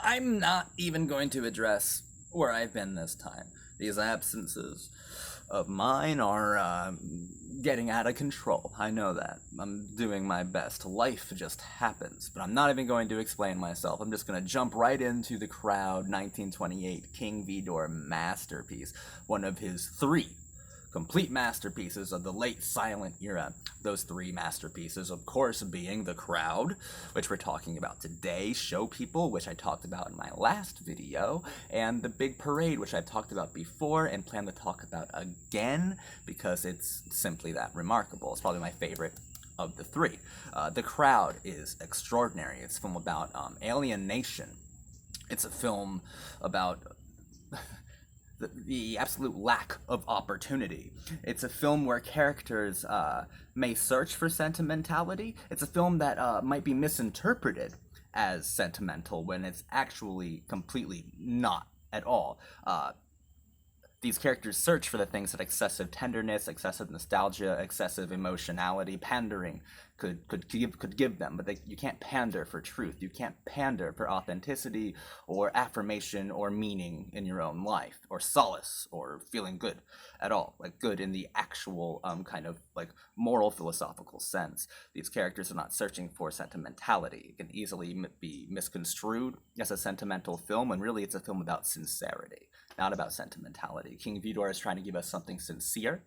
I'm not even going to address where I've been this time. These absences of mine are getting out of control. I know that. I'm doing my best. Life just happens. But I'm not even going to explain myself. I'm just going to jump right into The Crowd, 1928, King Vidor masterpiece. One of his three complete masterpieces of the late silent era. Those three masterpieces, of course, being The Crowd, which we're talking about today, Show People, which I talked about in my last video, and The Big Parade, which I've talked about before and plan to talk about again because it's simply that remarkable. It's probably my favorite of the three. The Crowd is extraordinary. It's a film about alienation. It's a film about the absolute lack of opportunity. It's a film where characters may search for sentimentality. It's a film that might be misinterpreted as sentimental when it's actually completely not at all. These characters search for the things that excessive tenderness, excessive nostalgia, excessive emotionality, pandering could give them, but you can't pander for truth. You can't pander for authenticity or affirmation or meaning in your own life or solace or feeling good at all, like good in the actual kind of like moral philosophical sense. These characters are not searching for sentimentality. It can easily be misconstrued as a sentimental film, and really it's a film about sincerity, not about sentimentality. King Vidor is trying to give us something sincere,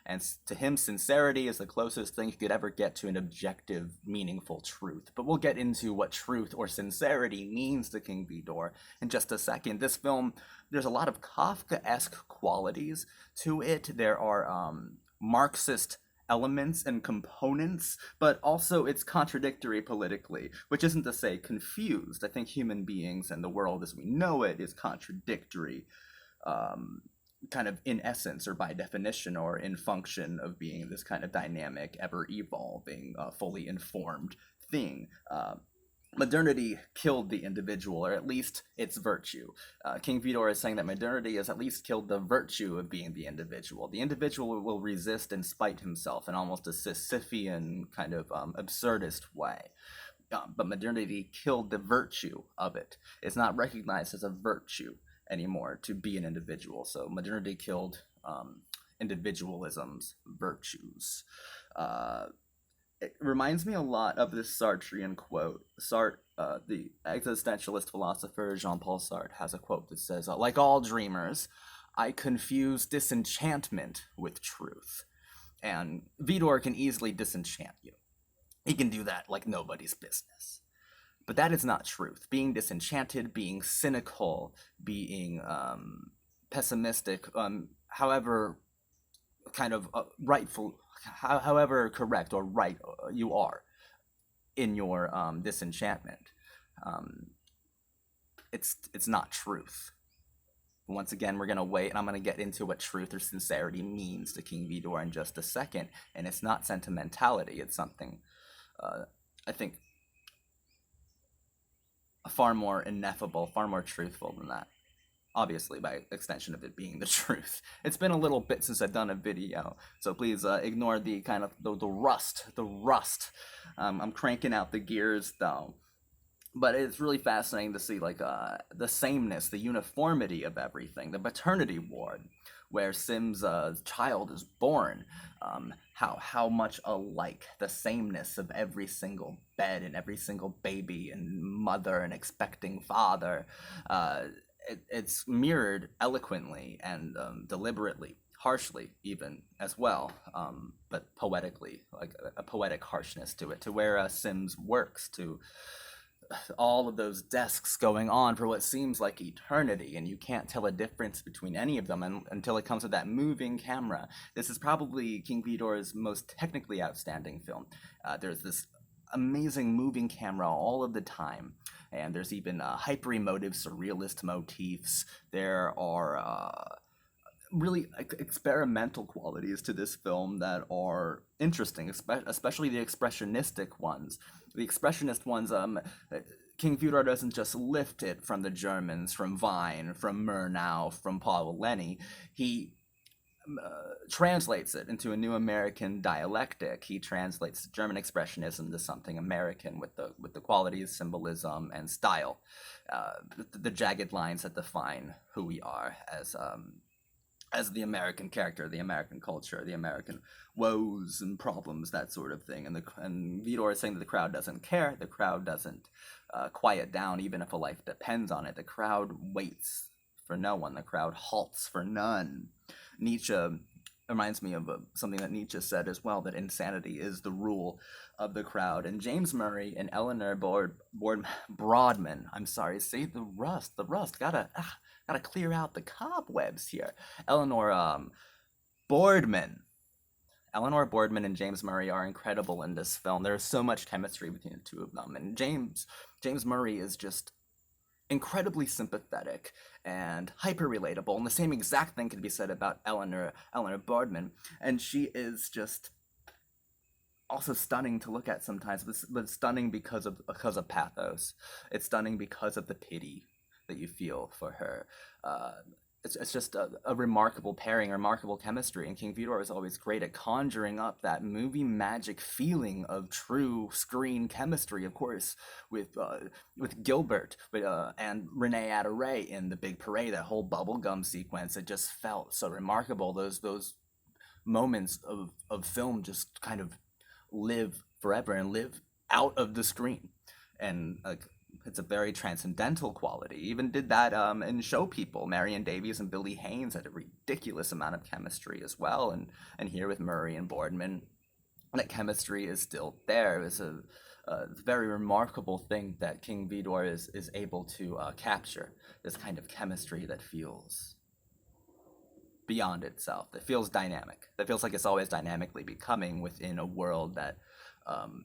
and to him, sincerity is the closest thing you could ever get to an objective, meaningful truth. But we'll get into what truth or sincerity means to King Vidor in just a second. This film, there's a lot of Kafkaesque qualities to it. There are Marxist elements and components, but also it's contradictory politically, which isn't to say confused. I think human beings and the world as we know it is contradictory, kind of in essence or by definition or in function of being this kind of dynamic, ever evolving, fully informed thing. Modernity killed the individual, or at least its virtue. King Vidor is saying that modernity has at least killed the virtue of being the individual. The individual will resist and spite himself in almost a Sisyphean kind of absurdist way. But modernity killed the virtue of it. It's not recognized as a virtue anymore to be an individual. So modernity killed individualism's virtues. It reminds me a lot of this Sartrean quote. The existentialist philosopher Jean-Paul Sartre has a quote that says, like all dreamers, I confuse disenchantment with truth. And Vidor can easily disenchant you. He can do that like nobody's business. But that is not truth. Being disenchanted, being cynical, being pessimistic, however kind of rightful, however correct or right you are in your disenchantment, it's not truth. Once again, we're going to wait, and I'm going to get into what truth or sincerity means to King Vidor in just a second. And it's not sentimentality. It's something, I think, far more ineffable, far more truthful than that. Obviously, by extension of it being the truth. It's been a little bit since I've done a video, so please ignore the kind of the rust. I'm cranking out the gears though. But it's really fascinating to see like the sameness, the uniformity of everything. The maternity ward, where Sim's child is born, how much alike, the sameness of every single bed and every single baby and mother and expecting father. It's mirrored eloquently and deliberately, harshly even as well, but poetically, like a poetic harshness to it, to where Sims works, to all of those desks going on for what seems like eternity, and you can't tell a difference between any of them until it comes to that moving camera. This is probably King Vidor's most technically outstanding film. There's this amazing moving camera all of the time, and there's even hyper-emotive surrealist motifs. There are really experimental qualities to this film that are interesting, especially the expressionistic ones. The expressionist ones, King Vidor doesn't just lift it from the Germans, from Vine, from Murnau, from Paul Lenny. He translates it into a new American dialectic. He translates German expressionism to something American with the qualities, symbolism, and style, the jagged lines that define who we are as the American character, the American culture, the American woes and problems, that sort of thing. And Vidor is saying that the crowd doesn't care. The crowd doesn't quiet down, even if a life depends on it. The crowd waits for no one. The crowd halts for none. Nietzsche reminds me of something that Nietzsche said as well, that insanity is the rule of the crowd. And James Murray and Eleanor Boardman, I'm sorry, see the rust, gotta clear out the cobwebs here. Eleanor Boardman. Eleanor Boardman and James Murray are incredible in this film. There's so much chemistry between the two of them, and James Murray is just incredibly sympathetic and hyper relatable, and the same exact thing can be said about Eleanor Boardman, and she is just also stunning to look at sometimes, but stunning because of pathos. It's stunning because of the pity that you feel for her. It's just a remarkable pairing, remarkable chemistry, and King Vidor is always great at conjuring up that movie magic feeling of true screen chemistry, of course, with Gilbert and Renee Adderey in The Big Parade, that whole bubblegum sequence. It just felt so remarkable. Those moments of film just kind of live forever and live out of the screen, and it's a very transcendental quality. Even did that in Show People. Marion Davies and Billy Haynes had a ridiculous amount of chemistry as well, and here with Murray and Boardman, that chemistry is still there. It was a very remarkable thing that King Vidor is able to capture, this kind of chemistry that feels beyond itself, that feels dynamic, that feels like it's always dynamically becoming within a world that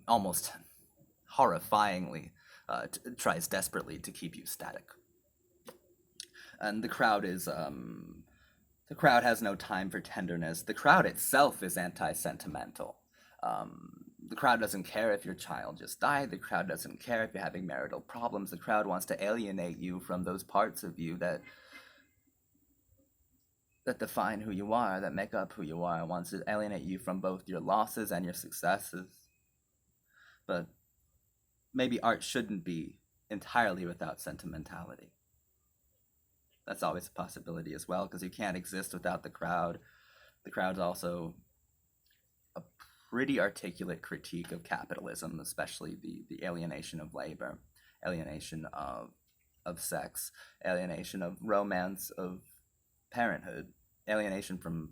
almost horrifyingly tries desperately to keep you static. And the crowd has no time for tenderness. The crowd itself is anti-sentimental. The crowd doesn't care if your child just died. The crowd doesn't care if you're having marital problems. The crowd wants to alienate you from those parts of you that define who you are, that make up who you are. It wants to alienate you from both your losses and your successes. But maybe art shouldn't be entirely without sentimentality. That's always a possibility as well, because you can't exist without the crowd. The crowd's also a pretty articulate critique of capitalism, especially the alienation of labor, alienation of sex, alienation of romance, of parenthood, alienation from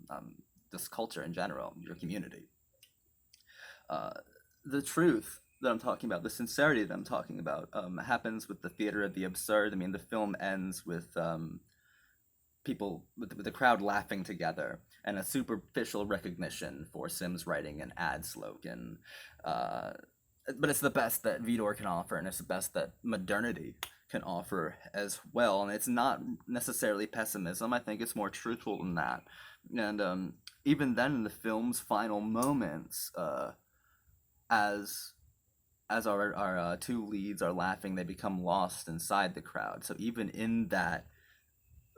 this culture in general, your community. The truth that I'm talking about, the sincerity that I'm talking about, happens with the theater of the absurd. I mean, the film ends with people, with the crowd laughing together, and a superficial recognition for Sims writing an ad slogan. But it's the best that Vidor can offer, and it's the best that modernity can offer as well. And it's not necessarily pessimism. I think it's more truthful than that. And even then, in the film's final moments, as our two leads are laughing, they become lost inside the crowd. So even in that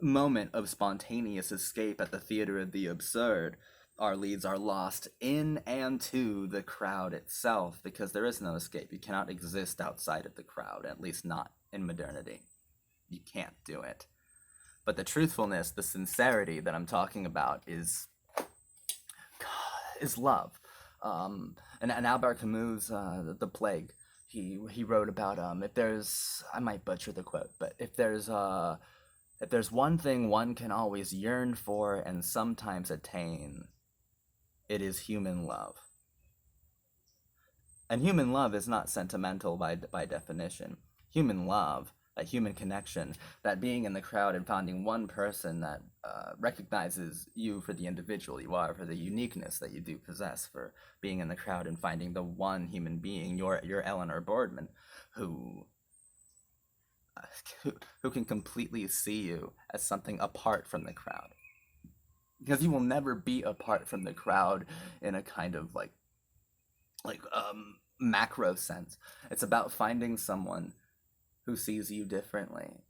moment of spontaneous escape at the theater of the absurd, our leads are lost in and to the crowd itself, because there is no escape. You cannot exist outside of the crowd, at least not in modernity. You can't do it. But the truthfulness, the sincerity that I'm talking about is love. And Albert Camus' The Plague, he wrote about if there's, I might butcher the quote, but if there's one thing one can always yearn for and sometimes attain, it is human love. And human love is not sentimental by definition. Human love, that human connection, that being in the crowd and finding one person that recognizes you for the individual you are, for the uniqueness that you do possess, for being in the crowd and finding the one human being, your Eleanor Boardman, who can completely see you as something apart from the crowd. Because you will never be apart from the crowd in a kind of like macro sense. It's about finding someone who sees you differently.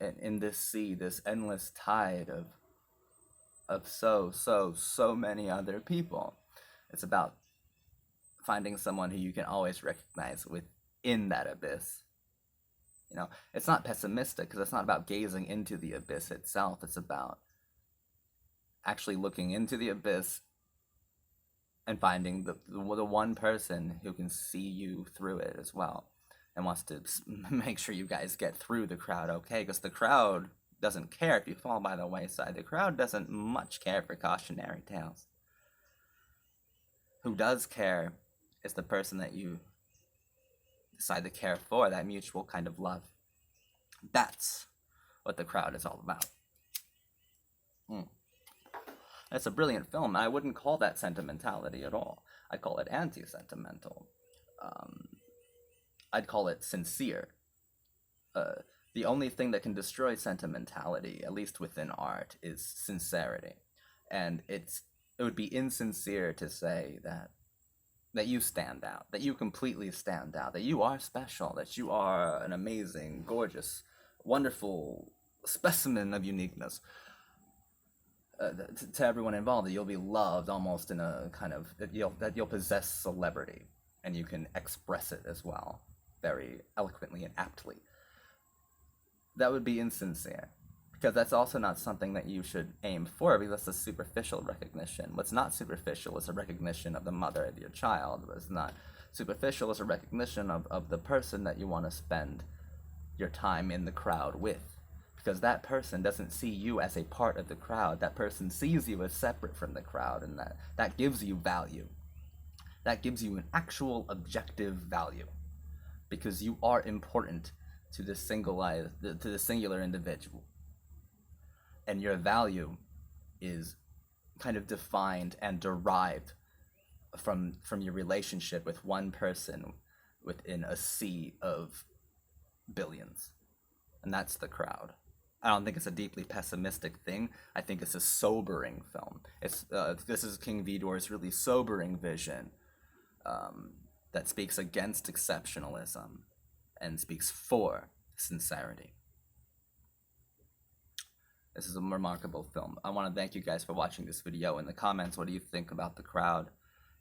And in this sea, this endless tide of so many other people. It's about finding someone who you can always recognize within that abyss. You know, it's not pessimistic because it's not about gazing into the abyss itself. It's about actually looking into the abyss and finding the one person who can see you through it as well and wants to make sure you guys get through the crowd okay, because the crowd doesn't care if you fall by the wayside. The crowd doesn't much care for cautionary tales. Who does care is the person that you decide to care for, that mutual kind of love. That's what the crowd is all about. It's a brilliant film. I wouldn't call that sentimentality at all. I'd call it anti-sentimental. I'd call it sincere. The only thing that can destroy sentimentality, at least within art, is sincerity. And it would be insincere to say that you stand out, that you completely stand out, that you are special, that you are an amazing, gorgeous, wonderful specimen of uniqueness. To everyone involved, that you'll be loved almost in a kind of, that you'll possess celebrity, and you can express it as well, very eloquently and aptly. That would be insincere, because that's also not something that you should aim for, because that's a superficial recognition. What's not superficial is a recognition of the mother of your child. What's not superficial is a recognition of the person that you want to spend your time in the crowd with. Because that person doesn't see you as a part of the crowd. That person sees you as separate from the crowd, and that gives you value. That gives you an actual objective value, because you are important to the singular individual. And your value is kind of defined and derived from your relationship with one person within a sea of billions. And that's the crowd. I don't think it's a deeply pessimistic thing. I think it's a sobering film. This is King Vidor's really sobering vision that speaks against exceptionalism and speaks for sincerity. This is a remarkable film. I want to thank you guys for watching this video. In the comments, what do you think about the crowd?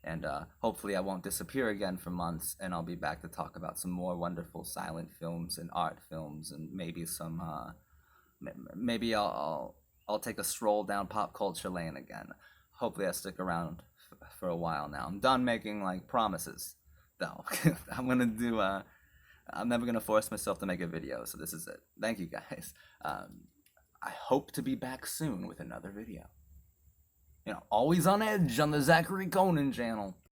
And hopefully I won't disappear again for months, and I'll be back to talk about some more wonderful silent films and art films, and maybe some maybe I'll take a stroll down pop culture lane again. Hopefully I stick around for a while now. I'm done making like promises though. I'm never gonna force myself to make a video, so this is it. Thank you guys. I hope to be back soon with another video. You know, always on edge on the Zachary Conan channel.